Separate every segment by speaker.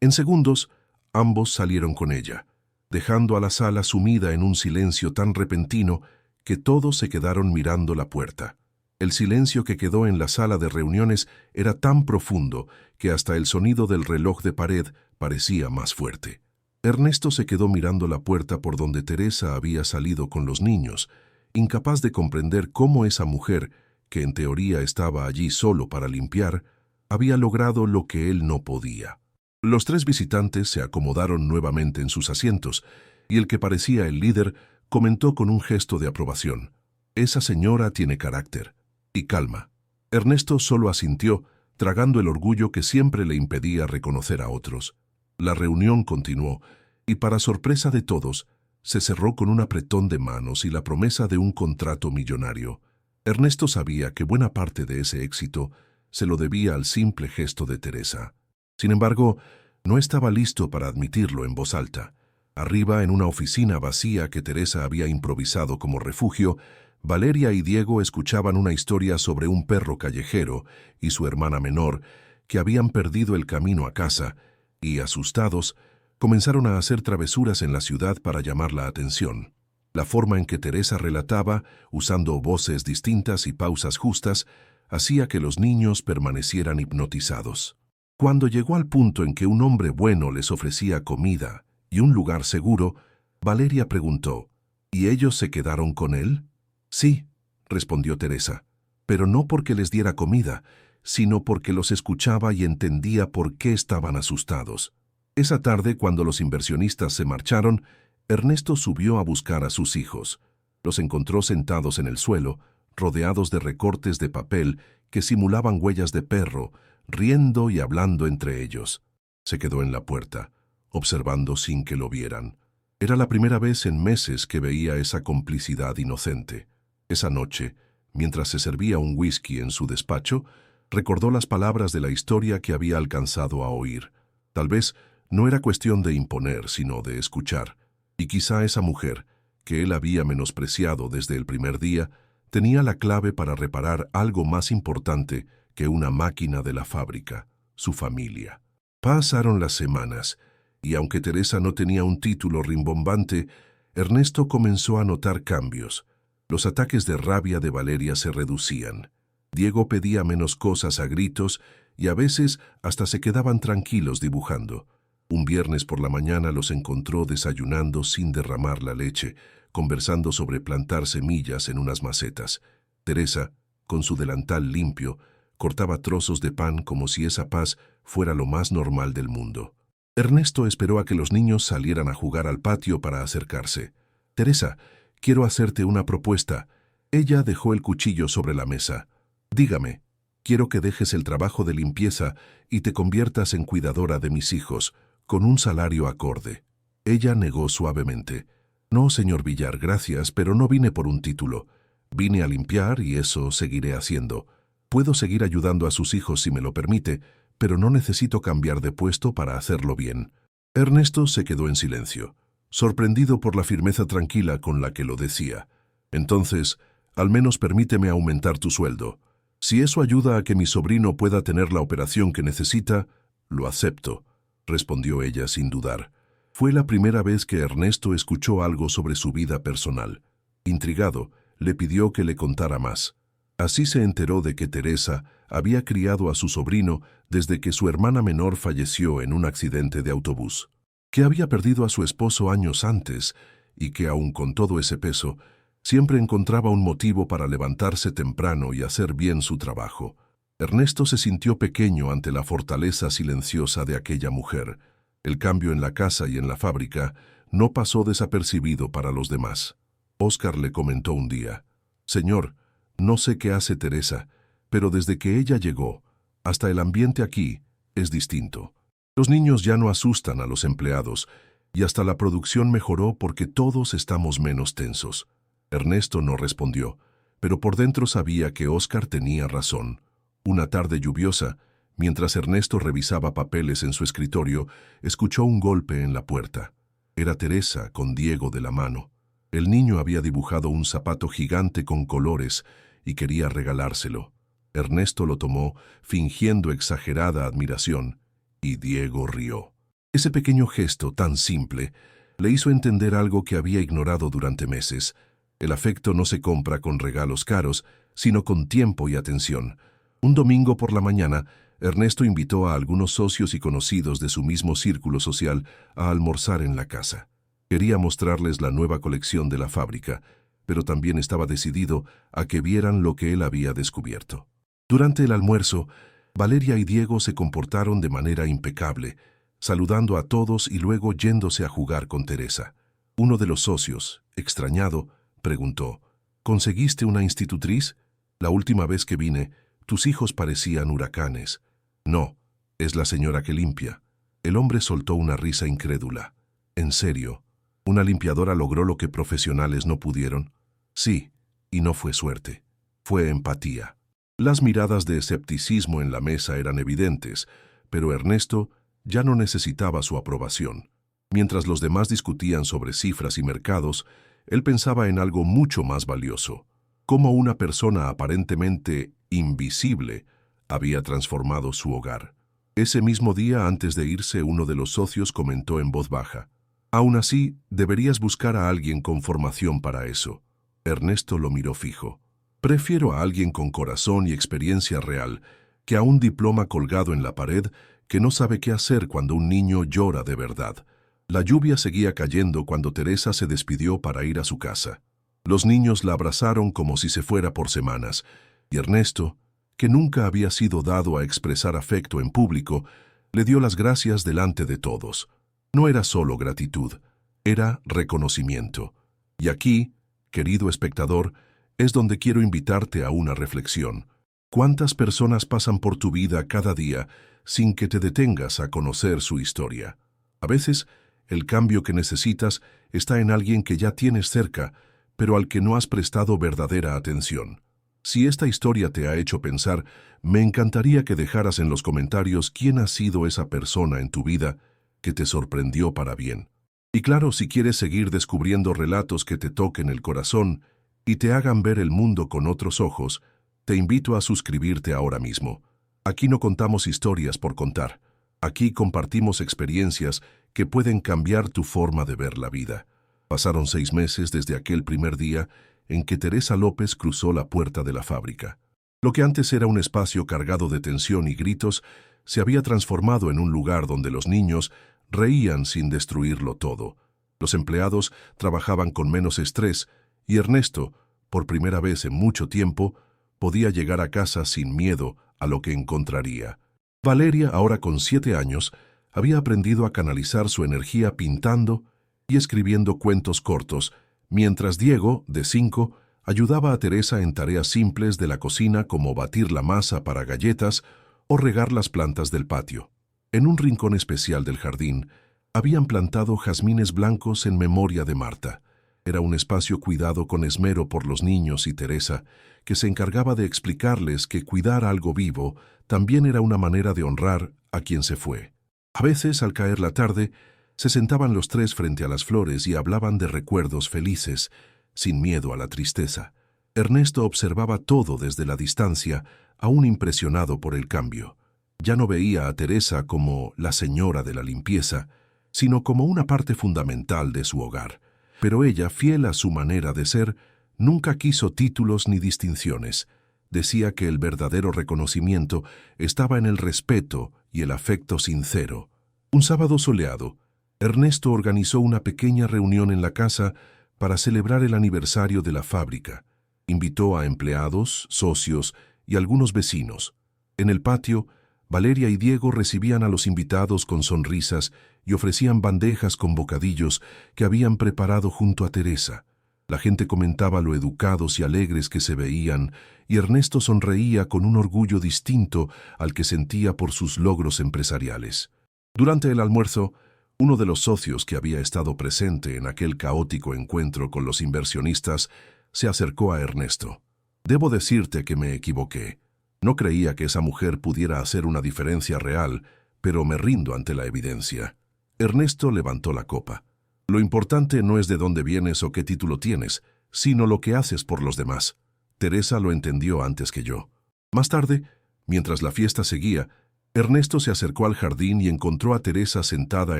Speaker 1: En segundos, ambos salieron con ella, dejando a la sala sumida en un silencio tan repentino que todos se quedaron mirando la puerta. El silencio que quedó en la sala de reuniones era tan profundo que hasta el sonido del reloj de pared parecía más fuerte. Ernesto se quedó mirando la puerta por donde Teresa había salido con los niños, incapaz de comprender cómo esa mujer, que en teoría estaba allí solo para limpiar, había logrado lo que él no podía. Los tres visitantes se acomodaron nuevamente en sus asientos, y el que parecía el líder comentó con un gesto de aprobación: «Esa señora tiene carácter y calma». Ernesto solo asintió, tragando el orgullo que siempre le impedía reconocer a otros. La reunión continuó, y para sorpresa de todos, se cerró con un apretón de manos y la promesa de un contrato millonario. Ernesto sabía que buena parte de ese éxito se lo debía al simple gesto de Teresa. Sin embargo, no estaba listo para admitirlo en voz alta. Arriba, en una oficina vacía que Teresa había improvisado como refugio, Valeria y Diego escuchaban una historia sobre un perro callejero y su hermana menor, que habían perdido el camino a casa y, asustados, comenzaron a hacer travesuras en la ciudad para llamar la atención. La forma en que Teresa relataba, usando voces distintas y pausas justas, hacía que los niños permanecieran hipnotizados. Cuando llegó al punto en que un hombre bueno les ofrecía comida y un lugar seguro, Valeria preguntó: «¿Y ellos se quedaron con él?». «Sí», respondió Teresa, «pero no porque les diera comida, sino porque los escuchaba y entendía por qué estaban asustados». Esa tarde, cuando los inversionistas se marcharon, Ernesto subió a buscar a sus hijos. Los encontró sentados en el suelo, rodeados de recortes de papel que simulaban huellas de perro, riendo y hablando entre ellos. Se quedó en la puerta, observando sin que lo vieran. Era la primera vez en meses que veía esa complicidad inocente. Esa noche, mientras se servía un whisky en su despacho, recordó las palabras de la historia que había alcanzado a oír. Tal vez no era cuestión de imponer, sino de escuchar. Y quizá esa mujer, que él había menospreciado desde el primer día, tenía la clave para reparar algo más importante que una máquina de la fábrica: su familia. Pasaron las semanas, y aunque Teresa no tenía un título rimbombante, Ernesto comenzó a notar cambios. Los ataques de rabia de Valeria se reducían. Diego pedía menos cosas a gritos y a veces hasta se quedaban tranquilos dibujando. Un viernes por la mañana los encontró desayunando sin derramar la leche, conversando sobre plantar semillas en unas macetas. Teresa, con su delantal limpio, cortaba trozos de pan como si esa paz fuera lo más normal del mundo. Ernesto esperó a que los niños salieran a jugar al patio para acercarse. «Teresa, quiero hacerte una propuesta». Ella dejó el cuchillo sobre la mesa. «Dígame». «Quiero que dejes el trabajo de limpieza y te conviertas en cuidadora de mis hijos, con un salario acorde». Ella negó suavemente. «No, señor Villar, gracias, pero no vine por un título. Vine a limpiar y eso seguiré haciendo. Puedo seguir ayudando a sus hijos si me lo permite, pero no necesito cambiar de puesto para hacerlo bien». Ernesto se quedó en silencio, sorprendido por la firmeza tranquila con la que lo decía. «Entonces, al menos permíteme aumentar tu sueldo. Si eso ayuda a que mi sobrino pueda tener la operación que necesita, lo acepto», respondió ella sin dudar. Fue la primera vez que Ernesto escuchó algo sobre su vida personal. Intrigado, le pidió que le contara más. Así se enteró de que Teresa había criado a su sobrino desde que su hermana menor falleció en un accidente de autobús, que había perdido a su esposo años antes y que, aun con todo ese peso, siempre encontraba un motivo para levantarse temprano y hacer bien su trabajo. Ernesto se sintió pequeño ante la fortaleza silenciosa de aquella mujer. El cambio en la casa y en la fábrica no pasó desapercibido para los demás. Óscar le comentó un día: «Señor, no sé qué hace Teresa, pero desde que ella llegó, hasta el ambiente aquí es distinto. Los niños ya no asustan a los empleados y hasta la producción mejoró porque todos estamos menos tensos». Ernesto no respondió, pero por dentro sabía que Óscar tenía razón. Una tarde lluviosa, mientras Ernesto revisaba papeles en su escritorio, escuchó un golpe en la puerta. Era Teresa con Diego de la mano. El niño había dibujado un zapato gigante con colores y quería regalárselo. Ernesto lo tomó, fingiendo exagerada admiración, y Diego rió. Ese pequeño gesto tan simple le hizo entender algo que había ignorado durante meses. El afecto no se compra con regalos caros, sino con tiempo y atención. Un domingo por la mañana, Ernesto invitó a algunos socios y conocidos de su mismo círculo social a almorzar en la casa. Quería mostrarles la nueva colección de la fábrica, pero también estaba decidido a que vieran lo que él había descubierto. Durante el almuerzo, Valeria y Diego se comportaron de manera impecable, saludando a todos y luego yéndose a jugar con Teresa. Uno de los socios, extrañado, preguntó: ¿Conseguiste una institutriz? La última vez que vine, tus hijos parecían huracanes. No, es la señora que limpia. El hombre soltó una risa incrédula. ¿En serio? ¿Una limpiadora logró lo que profesionales no pudieron? Sí, y no fue suerte. Fue empatía. Las miradas de escepticismo en la mesa eran evidentes, pero Ernesto ya no necesitaba su aprobación. Mientras los demás discutían sobre cifras y mercados, él pensaba en algo mucho más valioso: cómo una persona aparentemente invisible había transformado su hogar. Ese mismo día, antes de irse, uno de los socios comentó en voz baja: «Aún así, deberías buscar a alguien con formación para eso». Ernesto lo miró fijo. «Prefiero a alguien con corazón y experiencia real que a un diploma colgado en la pared que no sabe qué hacer cuando un niño llora de verdad». La lluvia seguía cayendo cuando Teresa se despidió para ir a su casa. Los niños la abrazaron como si se fuera por semanas, y Ernesto, que nunca había sido dado a expresar afecto en público, le dio las gracias delante de todos. No era solo gratitud, era reconocimiento. Y aquí, querido espectador, es donde quiero invitarte a una reflexión. ¿Cuántas personas pasan por tu vida cada día sin que te detengas a conocer su historia? A veces, el cambio que necesitas está en alguien que ya tienes cerca, pero al que no has prestado verdadera atención. Si esta historia te ha hecho pensar, me encantaría que dejaras en los comentarios quién ha sido esa persona en tu vida que te sorprendió para bien. Y claro, si quieres seguir descubriendo relatos que te toquen el corazón y te hagan ver el mundo con otros ojos, te invito a suscribirte ahora mismo. Aquí no contamos historias por contar. Aquí compartimos experiencias que pueden cambiar tu forma de ver la vida. Pasaron 6 meses desde aquel primer día en que Teresa López cruzó la puerta de la fábrica. Lo que antes era un espacio cargado de tensión y gritos, se había transformado en un lugar donde los niños reían sin destruirlo todo. Los empleados trabajaban con menos estrés y Ernesto, por primera vez en mucho tiempo, podía llegar a casa sin miedo a lo que encontraría. Valeria, ahora con 7 años, había aprendido a canalizar su energía pintando y escribiendo cuentos cortos, mientras Diego, de 5, ayudaba a Teresa en tareas simples de la cocina como batir la masa para galletas o regar las plantas del patio. En un rincón especial del jardín, habían plantado jazmines blancos en memoria de Marta. Era un espacio cuidado con esmero por los niños y Teresa, que se encargaba de explicarles que cuidar algo vivo también era una manera de honrar a quien se fue. A veces, al caer la tarde, se sentaban los tres frente a las flores y hablaban de recuerdos felices, sin miedo a la tristeza. Ernesto observaba todo desde la distancia, aún impresionado por el cambio. Ya no veía a Teresa como la señora de la limpieza, sino como una parte fundamental de su hogar. Pero ella, fiel a su manera de ser, nunca quiso títulos ni distinciones. Decía que el verdadero reconocimiento estaba en el respeto y el afecto sincero. Un sábado soleado, Ernesto organizó una pequeña reunión en la casa para celebrar el aniversario de la fábrica. Invitó a empleados, socios y algunos vecinos. En el patio, Valeria y Diego recibían a los invitados con sonrisas y ofrecían bandejas con bocadillos que habían preparado junto a Teresa. La gente comentaba lo educados y alegres que se veían, y Ernesto sonreía con un orgullo distinto al que sentía por sus logros empresariales. Durante el almuerzo, uno de los socios que había estado presente en aquel caótico encuentro con los inversionistas se acercó a Ernesto. «Debo decirte que me equivoqué. No creía que esa mujer pudiera hacer una diferencia real, pero me rindo ante la evidencia». Ernesto levantó la copa. «Lo importante no es de dónde vienes o qué título tienes, sino lo que haces por los demás». Teresa lo entendió antes que yo. Más tarde, mientras la fiesta seguía, Ernesto se acercó al jardín y encontró a Teresa sentada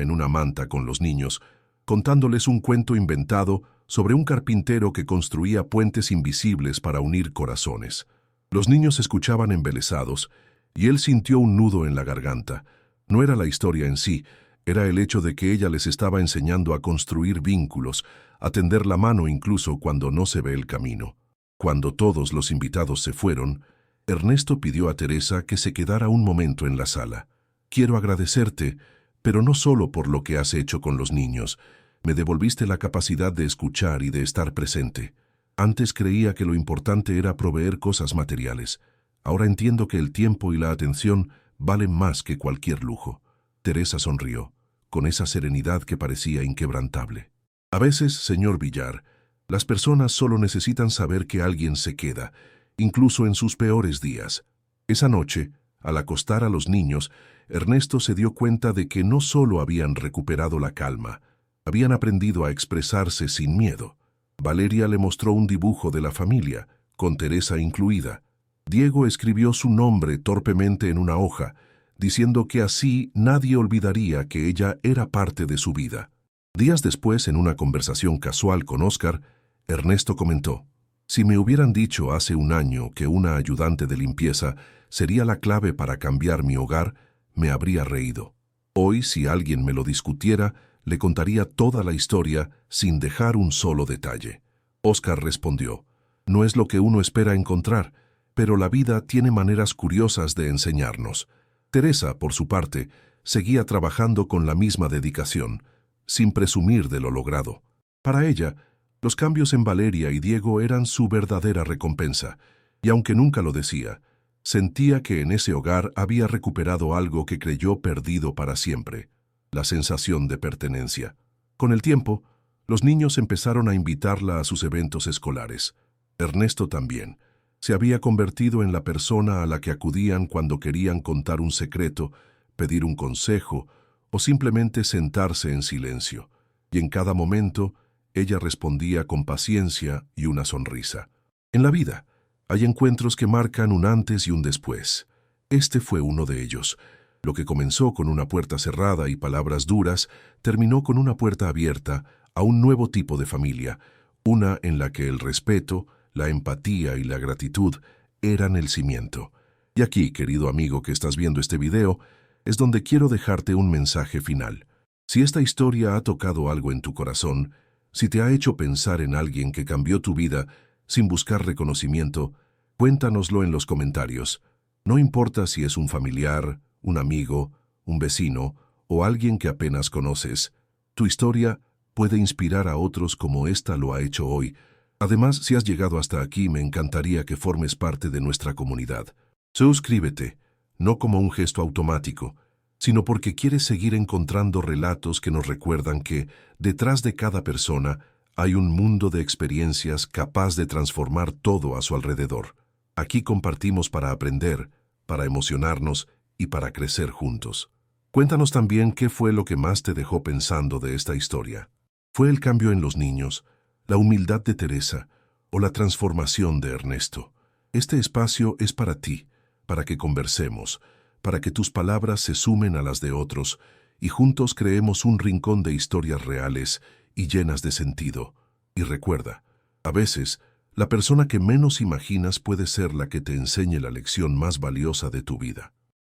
Speaker 1: en una manta con los niños, contándoles un cuento inventado sobre un carpintero que construía puentes invisibles para unir corazones. Los niños escuchaban embelesados, y él sintió un nudo en la garganta. No era la historia en sí, era el hecho de que ella les estaba enseñando a construir vínculos, a tender la mano incluso cuando no se ve el camino. Cuando todos los invitados se fueron, Ernesto pidió a Teresa que se quedara un momento en la sala. «Quiero agradecerte, pero no solo por lo que has hecho con los niños. Me devolviste la capacidad de escuchar y de estar presente. Antes creía que lo importante era proveer cosas materiales. Ahora entiendo que el tiempo y la atención valen más que cualquier lujo». Teresa sonrió, con esa serenidad que parecía inquebrantable. A veces, señor Villar, las personas solo necesitan saber que alguien se queda, incluso en sus peores días. Esa noche, al acostar a los niños, Ernesto se dio cuenta de que no solo habían recuperado la calma, habían aprendido a expresarse sin miedo. Valeria le mostró un dibujo de la familia, con Teresa incluida. Diego escribió su nombre torpemente en una hoja, diciendo que así nadie olvidaría que ella era parte de su vida. Días después, en una conversación casual con Óscar, Ernesto comentó: «Si me hubieran dicho hace un año que una ayudante de limpieza sería la clave para cambiar mi hogar, me habría reído. Hoy, si alguien me lo discutiera, le contaría toda la historia sin dejar un solo detalle». Óscar respondió: «No es lo que uno espera encontrar, pero la vida tiene maneras curiosas de enseñarnos». Teresa, por su parte, seguía trabajando con la misma dedicación, sin presumir de lo logrado. Para ella, los cambios en Valeria y Diego eran su verdadera recompensa, y aunque nunca lo decía, sentía que en ese hogar había recuperado algo que creyó perdido para siempre: la sensación de pertenencia. Con el tiempo, los niños empezaron a invitarla a sus eventos escolares. Ernesto también. Se había convertido en la persona a la que acudían cuando querían contar un secreto, pedir un consejo o simplemente sentarse en silencio. Y en cada momento, ella respondía con paciencia y una sonrisa. En la vida, hay encuentros que marcan un antes y un después. Este fue uno de ellos. Lo que comenzó con una puerta cerrada y palabras duras, terminó con una puerta abierta a un nuevo tipo de familia, una en la que el respeto, la empatía y la gratitud eran el cimiento. Y aquí, querido amigo que estás viendo este video, es donde quiero dejarte un mensaje final. Si esta historia ha tocado algo en tu corazón, si te ha hecho pensar en alguien que cambió tu vida sin buscar reconocimiento, cuéntanoslo en los comentarios. No importa si es un familiar, un amigo, un vecino o alguien que apenas conoces, tu historia puede inspirar a otros como esta lo ha hecho hoy. Además, si has llegado hasta aquí, me encantaría que formes parte de nuestra comunidad. Suscríbete, no como un gesto automático, sino porque quieres seguir encontrando relatos que nos recuerdan que, detrás de cada persona, hay un mundo de experiencias capaz de transformar todo a su alrededor. Aquí compartimos para aprender, para emocionarnos y para crecer juntos. Cuéntanos también qué fue lo que más te dejó pensando de esta historia. ¿Fue el cambio en los niños, la humildad de Teresa o la transformación de Ernesto? Este espacio es para ti, para que conversemos, para que tus palabras se sumen a las de otros y juntos creemos un rincón de historias reales y llenas de sentido. Y recuerda, a veces, la persona que menos imaginas puede ser la que te enseñe la lección más valiosa de tu vida.